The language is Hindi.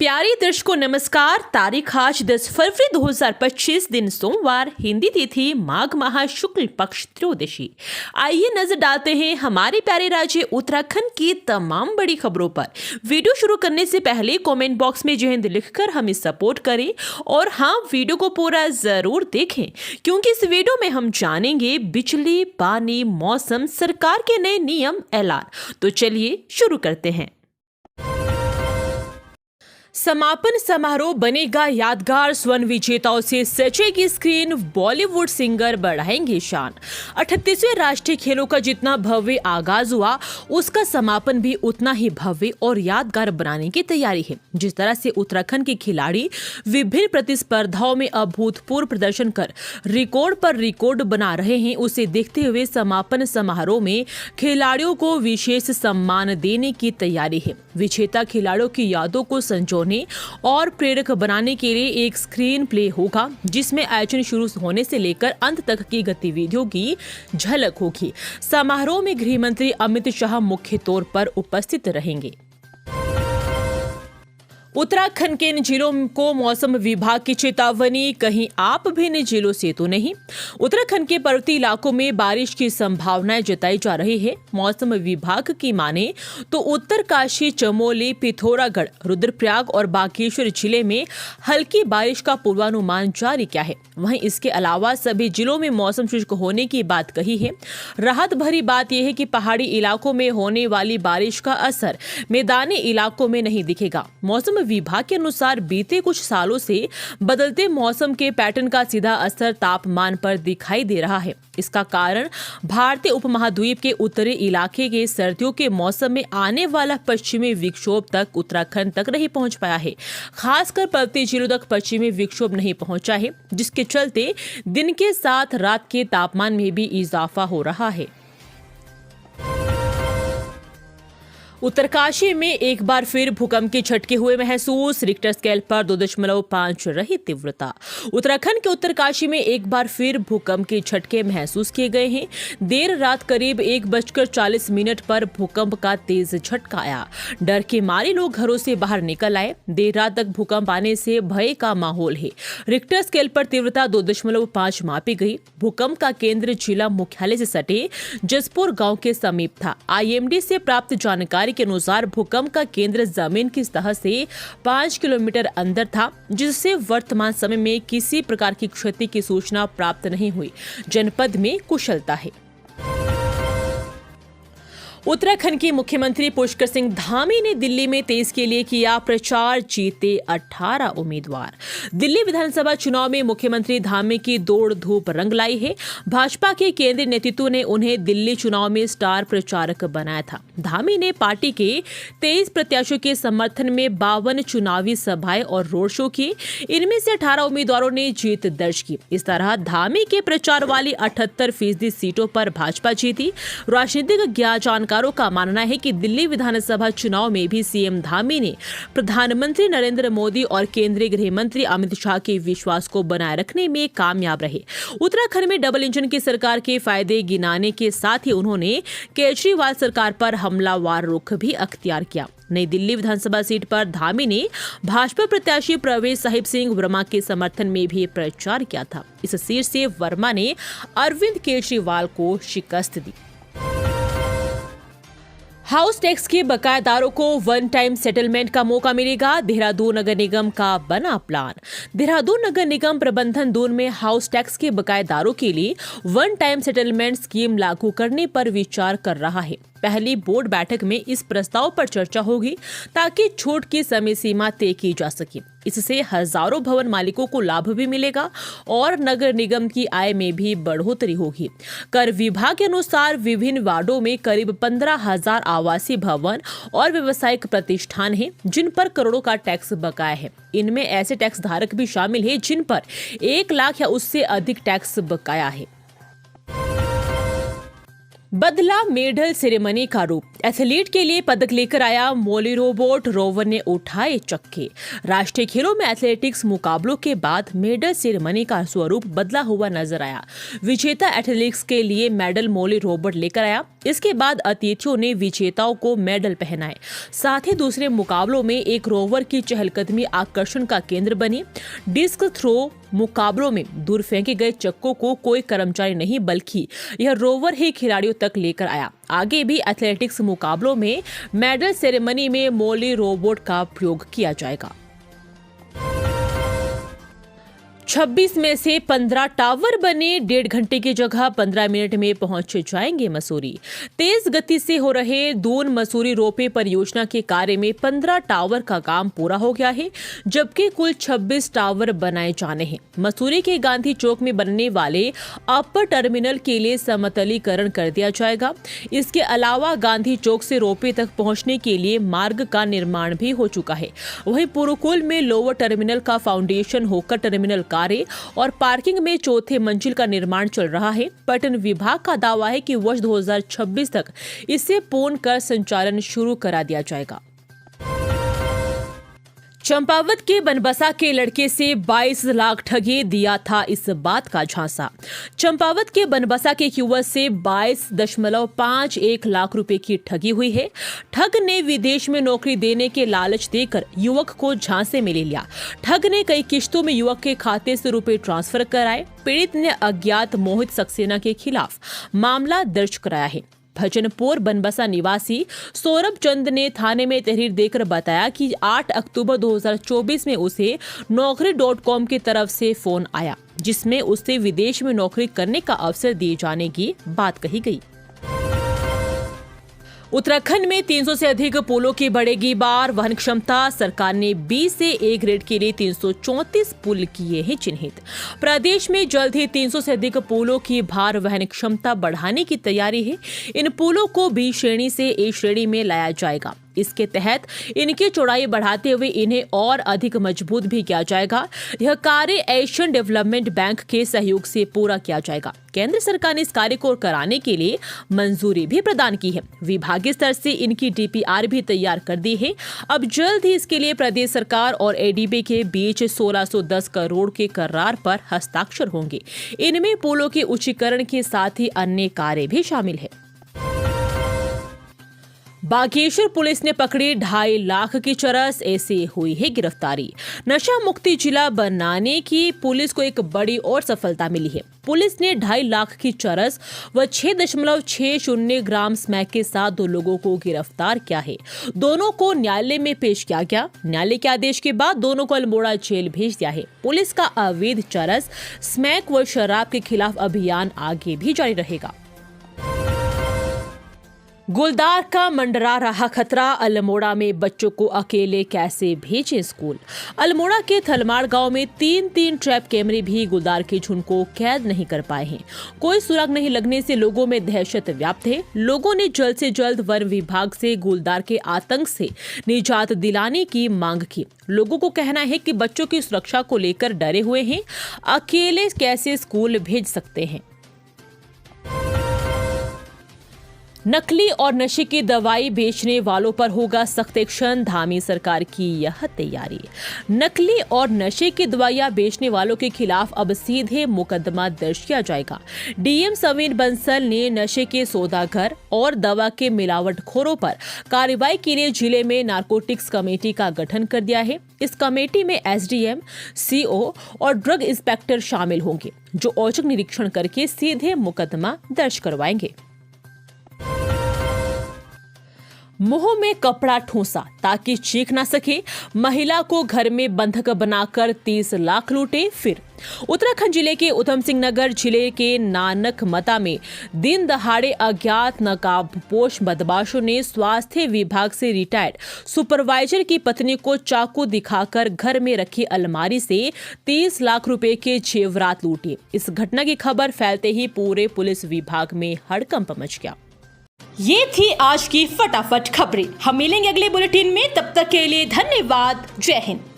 प्यारे दर्शकों नमस्कार। तारीख आज 10 फरवरी 2025 दिन सोमवार, हिंदी तिथि माघ माह शुक्ल पक्ष त्रयोदशी। आइए नजर डालते हैं हमारे प्यारे राज्य उत्तराखंड की तमाम बड़ी खबरों पर। वीडियो शुरू करने से पहले कमेंट बॉक्स में जय हिंद लिखकर हमें सपोर्ट करें और हाँ, वीडियो को पूरा जरूर देखें क्योंकि इस वीडियो में हम जानेंगे बिजली, पानी, मौसम, सरकार के नए नियम, ऐलान। तो चलिए शुरू करते हैं। समापन समारोह बनेगा यादगार, स्वर्ण विजेताओं से सजेगी स्क्रीन, बॉलीवुड सिंगर बढ़ाएंगे शान। 38वें राष्ट्रीय खेलों का जितना भव्य आगाज हुआ, उसका समापन भी उतना ही भव्य और यादगार बनाने की तैयारी है। जिस तरह से उत्तराखंड के खिलाड़ी विभिन्न प्रतिस्पर्धाओं में अभूतपूर्व प्रदर्शन कर रिकॉर्ड पर रिकॉर्ड बना रहे हैं, उसे देखते हुए समापन समारोह में खिलाड़ियों को विशेष सम्मान देने की तैयारी है। विजेता खिलाड़ियों की यादों को संजोने और प्रेरक बनाने के लिए एक स्क्रीन प्ले होगा, जिसमें आयोजन शुरू होने से लेकर अंत तक की गतिविधियों की झलक होगी। समारोह में गृह मंत्री अमित शाह मुख्य तौर पर उपस्थित रहेंगे। उत्तराखंड के इन जिलों को मौसम विभाग की चेतावनी, कहीं आप भी इन जिलों से तो नहीं। उत्तराखंड के पर्वतीय इलाकों में बारिश की संभावनाएं जताई जा रही है। मौसम विभाग की माने तो उत्तरकाशी, चमोली, पिथौरागढ़, रुद्रप्रयाग और बागेश्वर जिले में हल्की बारिश का पूर्वानुमान जारी किया है। वहीं इसके अलावा सभी जिलों में मौसम शुष्क होने की बात कही है। राहत भरी बात यह है कि पहाड़ी इलाकों में होने वाली बारिश का असर मैदानी इलाकों में नहीं दिखेगा। मौसम विभाग के अनुसार बीते कुछ सालों से बदलते मौसम के पैटर्न का सीधा असर तापमान पर दिखाई दे रहा है। इसका कारण भारतीय उपमहाद्वीप के उत्तरी इलाके के सर्दियों के मौसम में आने वाला पश्चिमी विक्षोभ तक उत्तराखंड तक नहीं पहुंच पाया है। खासकर पर्वतीय जिलों तक पश्चिमी विक्षोभ नहीं पहुंचा है, जिसके चलते दिन के साथ रात के तापमान में भी इजाफा हो रहा है। उत्तरकाशी में एक बार फिर भूकंप के झटके हुए महसूस, रिक्टर स्केल पर 2.5 रही तीव्रता। उत्तराखंड के उत्तरकाशी में एक बार फिर भूकंप के झटके महसूस किए गए हैं। देर रात करीब 1:40 पर भूकंप का तेज झटका आया। डर के मारे लोग घरों से बाहर निकल आए। देर रात तक भूकंप आने से भय का माहौल है। रिक्टर स्केल पर तीव्रता 2.5 मापी गई। भूकंप का केंद्र जिला मुख्यालय से सटे जसपुर गाँव के समीप था। IMD से प्राप्त जानकारी के अनुसार भूकंप का केंद्र जमीन की सतह से 5 किलोमीटर अंदर था, जिससे वर्तमान समय में किसी प्रकार की क्षति की सूचना प्राप्त नहीं हुई। जनपद में कुशलता है। उत्तराखंड के मुख्यमंत्री पुष्कर सिंह धामी ने दिल्ली में 23 के लिए किया प्रचार, जीते 18 उम्मीदवार। दिल्ली विधानसभा चुनाव में मुख्यमंत्री धामी की दौड़ धूप रंग लाई है। भाजपा के केंद्रीय नेतृत्व ने उन्हें दिल्ली चुनाव में स्टार प्रचारक बनाया था। धामी ने पार्टी के 23 प्रत्याशियों के समर्थन में 52 चुनावी सभाएं और रोड शो किए। इनमें से 18 उम्मीदवारों ने जीत दर्ज की। इस तरह धामी के प्रचार वाली 78% सीटों पर भाजपा जीती। राजनीतिक जानकारों का मानना है कि दिल्ली विधानसभा चुनाव में भी सीएम धामी ने प्रधानमंत्री नरेंद्र मोदी और केंद्रीय गृह मंत्री अमित शाह के विश्वास को बनाए रखने में कामयाब रहे। उत्तराखंड में डबल इंजन की सरकार के फायदे गिनाने के साथ ही उन्होंने केजरीवाल सरकार पर हमलावर रुख भी अख्तियार किया। नई दिल्ली विधानसभा सीट पर धामी ने भाजपा प्रत्याशी प्रवेश साहिब सिंह वर्मा के समर्थन में भी प्रचार किया था। इस सीट से वर्मा ने अरविंद केजरीवाल को शिकस्त दी। हाउस टैक्स के बकायेदारों को वन टाइम सेटलमेंट का मौका मिलेगा, देहरादून नगर निगम का बना प्लान। देहरादून नगर निगम प्रबंधन दून में हाउस टैक्स के बकायेदारों के लिए वन टाइम सेटलमेंट स्कीम लागू करने पर विचार कर रहा है। पहली बोर्ड बैठक में इस प्रस्ताव पर चर्चा होगी ताकि छूट की समय सीमा तय की जा सके। इससे हजारों भवन मालिकों को लाभ भी मिलेगा और नगर निगम की आय में भी बढ़ोतरी होगी। कर विभाग के अनुसार विभिन्न वार्डों में करीब 15,000 आवासीय भवन और व्यावसायिक प्रतिष्ठान हैं, जिन पर करोड़ों का टैक्स बकाया है। इनमें ऐसे टैक्स धारक भी शामिल हैं जिन पर 1 लाख या उससे अधिक टैक्स बकाया है। बदला मेडल सेरेमनी का रूप। एथलीट के लिए पदक लेकर आया मोली रोबोट, रोवर ने उठाए चक्के। राष्ट्रीय खेलों में एथलेटिक्स मुकाबलों के बाद मेडल सेरेमनी का स्वरूप बदला हुआ नजर आया। विजेता एथलेटिक्स के लिए मेडल मोली रोबोट लेकर आया। इसके बाद अतिथियों ने विजेताओं को मेडल पहनाए। साथ ही दूसरे मुकाबलों में एक रोवर की चहलकदमी आकर्षण का केंद्र बनी। डिस्क थ्रो मुकाबलों में दूर फेंके गए चक्कों को कोई कर्मचारी नहीं बल्कि यह रोवर ही खिलाड़ियों तक लेकर आया। आगे भी एथलेटिक्स मुकाबलों में मेडल सेरेमनी में मोली रोबोट का प्रयोग किया जाएगा। 26 में से 15 टावर बने, 1.5 घंटे की जगह 15 मिनट में पहुंच जाएंगे मसूरी। तेज गति से हो रहे दून मसूरी रोपवे परियोजना के कार्य में 15 टावर का काम पूरा हो गया है, जबकि कुल 26 टावर बनाए जाने हैं। मसूरी के गांधी चौक में बनने वाले अपर टर्मिनल के लिए समतलीकरण कर दिया जाएगा। इसके अलावा गांधी चौक से रोपवे तक पहुंचने के लिए मार्ग का निर्माण भी हो चुका है। वहीं पुरुकुल में लोअर टर्मिनल का फाउंडेशन होकर टर्मिनल और पार्किंग में चौथे मंजिल का निर्माण चल रहा है। पर्यटन विभाग का दावा है कि वर्ष 2026 तक इसे पूर्ण कर संचालन शुरू करा दिया जाएगा। चंपावत के बनबसा के लड़के से 22 लाख ठगे, दिया था इस बात का झांसा। चंपावत के बनबसा के युवक से 22.51 लाख रुपए की ठगी हुई है। ठग ने विदेश में नौकरी देने के लालच देकर युवक को झांसे में ले लिया। ठग ने कई किश्तों में युवक के खाते से रुपए ट्रांसफर कराए। पीड़ित ने अज्ञात मोहित सक्सेना के खिलाफ मामला दर्ज कराया है। भजनपुर बनबसा निवासी सौरभ चंद ने थाने में तहरीर देकर बताया कि 8 अक्टूबर 2024 में उसे नौकरी.com की तरफ से फोन आया, जिसमें उसे विदेश में नौकरी करने का अवसर दिए जाने की बात कही गई। उत्तराखंड में 300 से अधिक पुलों की बढ़ेगी बार वहन क्षमता। सरकार ने बी से ए ग्रेड के लिए 334 पुल किए हैं चिन्हित। प्रदेश में जल्द ही 300 से अधिक पुलों की भार वहन क्षमता बढ़ाने की तैयारी है। इन पुलों को बी श्रेणी से ए श्रेणी में लाया जाएगा। इसके तहत इनकी चौड़ाई बढ़ाते हुए इन्हें और अधिक मजबूत भी किया जाएगा। यह कार्य एशियन डेवलपमेंट बैंक के सहयोग से पूरा किया जाएगा। केंद्र सरकार ने इस कार्य को कराने के लिए मंजूरी भी प्रदान की है। विभागीय स्तर से इनकी डीपीआर भी तैयार कर दी है। अब जल्द ही इसके लिए प्रदेश सरकार और एडीबी के बीच 1610 करोड़ के करार पर हस्ताक्षर होंगे। इनमें पुलों के उच्चीकरण के साथ ही अन्य कार्य भी शामिल है। बागेश्वर पुलिस ने पकड़ी 2.5 लाख की चरस, ऐसे हुई है गिरफ्तारी। नशा मुक्ति जिला बनाने की पुलिस को एक बड़ी और सफलता मिली है। पुलिस ने 2.5 लाख की चरस व 6.60 ग्राम स्मैक के साथ 2 लोगों को गिरफ्तार किया है। दोनों को न्यायालय में पेश किया गया। न्यायालय के आदेश के बाद दोनों को अल्मोड़ा जेल भेज दिया है। पुलिस का अवैध चरस, स्मैक व शराब के खिलाफ अभियान आगे भी जारी रहेगा। गुलदार का मंडरा रहा खतरा, अल्मोड़ा में बच्चों को अकेले कैसे भेजें स्कूल। अल्मोड़ा के थलमाड़ गांव में 3 ट्रैप कैमरे भी गुलदार के झुंड को कैद नहीं कर पाए हैं। कोई सुराग नहीं लगने से लोगों में दहशत व्याप्त है। लोगों ने जल्द से जल्द वन विभाग से गुलदार के आतंक से निजात दिलाने की मांग की। लोगों को कहना है कि बच्चों की सुरक्षा को लेकर डरे हुए हैं, अकेले कैसे स्कूल भेज सकते हैं। नकली और नशे की दवाई बेचने वालों पर होगा सख्त एक्शन, धामी सरकार की यह तैयारी। नकली और नशे की दवाइयां बेचने वालों के खिलाफ अब सीधे मुकदमा दर्ज किया जाएगा। डीएम समीर बंसल ने नशे के सौदागर और दवा के मिलावटखोरों पर कार्रवाई के लिए जिले में नारकोटिक्स कमेटी का गठन कर दिया है। इस कमेटी में एसडीएम, सीओ और ड्रग इंस्पेक्टर शामिल होंगे, जो औचक निरीक्षण करके सीधे मुकदमा दर्ज करवाएंगे। मुंह में कपड़ा ठूंसा ताकि चीख ना सके, महिला को घर में बंधक बनाकर 30 लाख लूटे फिर। उत्तराखंड जिले के उधम सिंह नगर जिले के नानक मता में दिन दहाड़े अज्ञात नकाबपोश बदमाशों ने स्वास्थ्य विभाग से रिटायर्ड सुपरवाइजर की पत्नी को चाकू दिखाकर घर में रखी अलमारी से 30 लाख रुपए के जेवरात लूटे। इस घटना की खबर फैलते ही पूरे पुलिस विभाग में हड़कंप मच गया। ये थी आज की फटाफट खबरें। हम मिलेंगे अगले बुलेटिन में, तब तक के लिए धन्यवाद। जय हिंद।